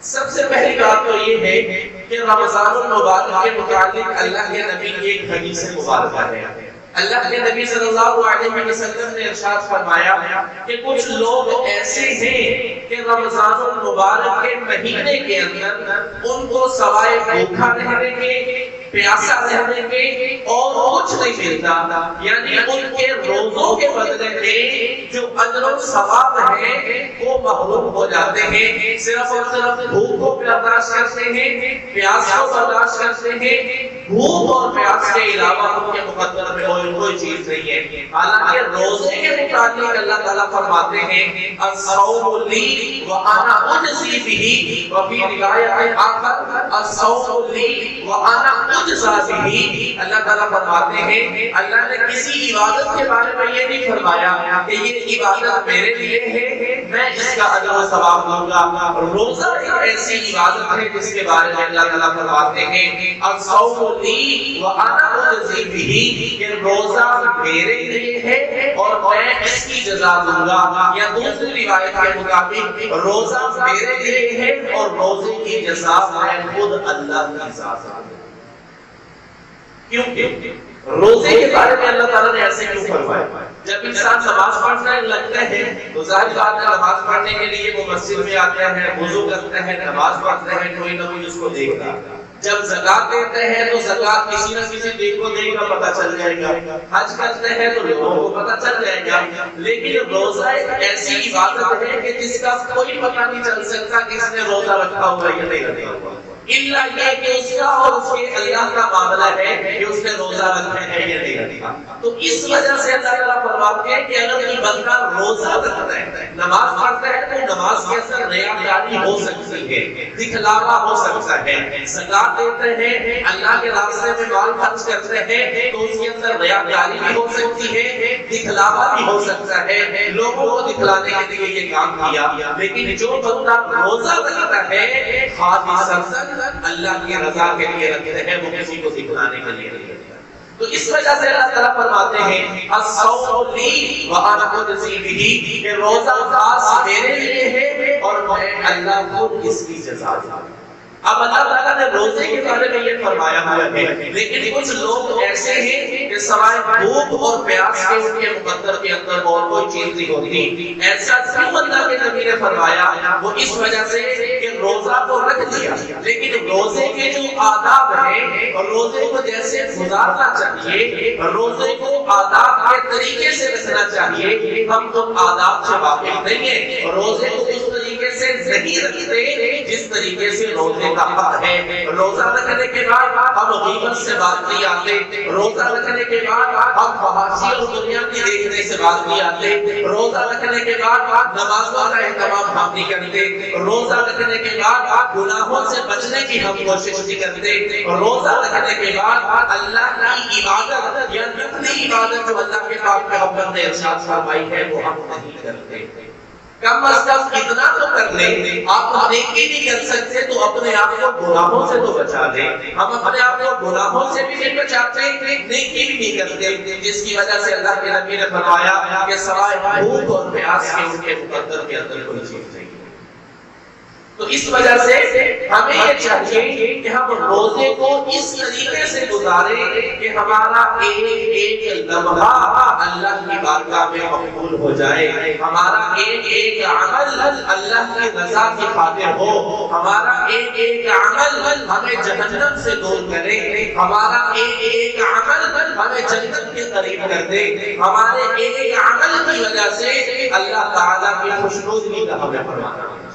سب سے پہلی بات تو یہ ہے کہ رمضان المبارک کے متعلق اللہ کے نبی کی ایک حدیث مبارکہ ہے۔ اللہ کے نبی صلی اللہ علیہ وسلم نے ارشاد فرمایا کہ کچھ لوگ ایسے ہیں کہ رمضان المبارک کے مہینے کے اندر ان کو سوائے بھوکا رہنے کے، پیاسا رہنے کے اور کچھ نہیں ملتا، یعنی ان کے روزوں کے بدلے میں جو اجر و ثواب ہے وہ محروم ہو جاتے ہیں۔ صرف اور صرف بھوک کو برداشت کرتے ہیں، پیاس کو برداشت کرتے ہیں، بھوک اور پیاس کے علاوہ ان کے مقدر میں کوئی چیز نہیں ہے۔ حالانکہ روزے کے متعلق اللہ تعالیٰ فرماتے ہیں الصوم لی وانا اجزی بہ، وفی روایت آخر الصوم لی وانا اجزا بہ۔ اللہ تعالیٰ فرماتے ہیں اللہ نے کسی عبادت کے بارے میں یہ نہیں فرمایا کہ یہ عبادت میرے لیے ہے میں اس کا اجر و ثواب دوں گا۔ روزہ ایک ایسی عبادت ہے جس کے بارے میں اللہ تعالیٰ فرماتے ہیں الصوم لی وانا اجزی بہ، کہ روزہ میرے لیے ہے اور میں اس کی جزا دوں گا۔ یا دوسری روایت کے مطابق روزہ میرے لیے ہے اور روزے کی جزا میں خود اللہ کی ذات دوں گا۔ کیوں؟ روزے کے بارے میں اللہ تعالیٰ نے ایسے کیوں فرمایا؟ جب انسان نماز پڑھنے لگتا ہے تو ظاہر بات ہے نماز پڑھنے کے لیے وہ مسجد میں آتا ہے، وضو کرتا ہے، نماز پڑھتا ہے، کوئی نہ کوئی اس کو دیکھتا ہے۔ جب زکات دیتے ہیں تو زکات کسی نہ کسی دیکھ کو دیکھ کر پتہ چل جائے گا، حج کرتے ہیں تو لوگوں کو پتہ چل جائے گا۔ لیکن روزہ ایک ایسی عبادت ہے کہ جس کا کوئی پتہ نہیں چل سکتا کہ اس نے روزہ رکھا ہوا یا نہیں رکھا ہوا، الا یہ کہ اس کا اور اس کے اللہ کا معاملہ ہے کہ اس نے روزہ رکھا ہے یا نہیں رکھا۔ تو اس وجہ سے اللہ تعالیٰ فرماتے ہیں کہ اگر کوئی بندہ روزہ رکھتا ہے، نماز پڑھتا ہے، تو نماز کے اندر ریاکاری ہو سکتی ہے، دکھلاوا ہو سکتا ہے، زکات دیتے ہیں، اللہ کے راستے میں مال خرچ کرتے ہیں تو اس کے اندر ریاکاری بھی ہو سکتی ہے، دکھلاوا بھی ہو سکتا ہے، لوگوں کو دکھلانے کے لیے یہ کام کیا۔ لیکن جو بندہ روزہ رکھتا ہے خالص اللہ کی رضا کے لیے رکھتے ہیں، وہ کسی کو دکھلانے کے لیے نہیں رکھتا۔ تو اس وجہ سے اللہ تعالیٰ فرماتے ہیں الصوم لی وانا اجزی بہ، کہ روزہ خاص میرے لیے ہے اور میں اللہ کو اس کی جزا دوں گا۔ اب اللہ تعالیٰ نے روزے کے بارے میں یہ فرمایا ہوا ہے، لیکن کچھ لوگ ایسے ہیں کہ سوائے بھوک اور پیاس کے ان کے مقدر کے اندر اور کوئی چیز نہیں ہوتی۔ ایسا کیوں اللہ کے نبی نے فرمایا؟ وہ اس وجہ سے کہ روزہ تو رکھ دیا، لیکن روزے کے جو آداب ہیں، روزے کو جیسے گزارنا چاہیے، روزے کو آداب کے طریقے سے رکھنا چاہیے، ہم تو آداب سے واقف نہیں ہیں، روزے کو اس طریقے سے نہیں رکھتے جس طریقے سے روزے کا حق ہے۔ روزہ رکھنے کے بعد ہم غیبت سے باز نہیں آتے، روزہ رکھنے کے بعد ہم فحاشی اور دنیا کی دیکھنے سے باز نہیں آتے، روزہ رکھنے کے بعد نمازوں کا اہتمام ہم نہیں کرتے، روزہ رکھنے کے بعد گناہوں سے بچنے کی ہم کوشش نہیں کرتے، روزہ رکھنے کے بعد اللہ کی عبادت یا نفلی عبادت جو اللہ کے پاک پیغمبر نے ارشاد فرمائی ہے وہ ہم نہیں کرتے۔ کم از کم اتنا تو کر لیں، آپ نیکی نہیں کر سکتے تو اپنے آپ کو گناہوں سے تو بچا دیں۔ ہم اپنے آپ کو گناہوں سے بھی نہیں بچاتے، نیکی بھی نہیں کرتے، جس کی وجہ سے اللہ کے نبی نے فرمایا کہ سوائے بھوک اور پیاس کے ان کے مقدر کے اندر کوئی چیز نہیں۔ تو اس وجہ سے ہمیں یہ چاہیے کہ ہم روزے کو اس طریقے سے گزاریں کہ ہمارا ایک ایک لمحہ اللہ کی بارگاہ میں مقبول ہو جائے، ہمارا ایک ایک عمل اللہ کی رضا کی خاطر ہو، ہمارا ایک ایک عمل ہمیں جہنم سے دور کرے، ہمارا ایک ایک عمل ہمیں جنت کے قریب کر دے، ہمارے ایک ایک عمل کی وجہ سے اللہ تعالیٰ کی خوشنودی کا ہمیں فرمانا ہے۔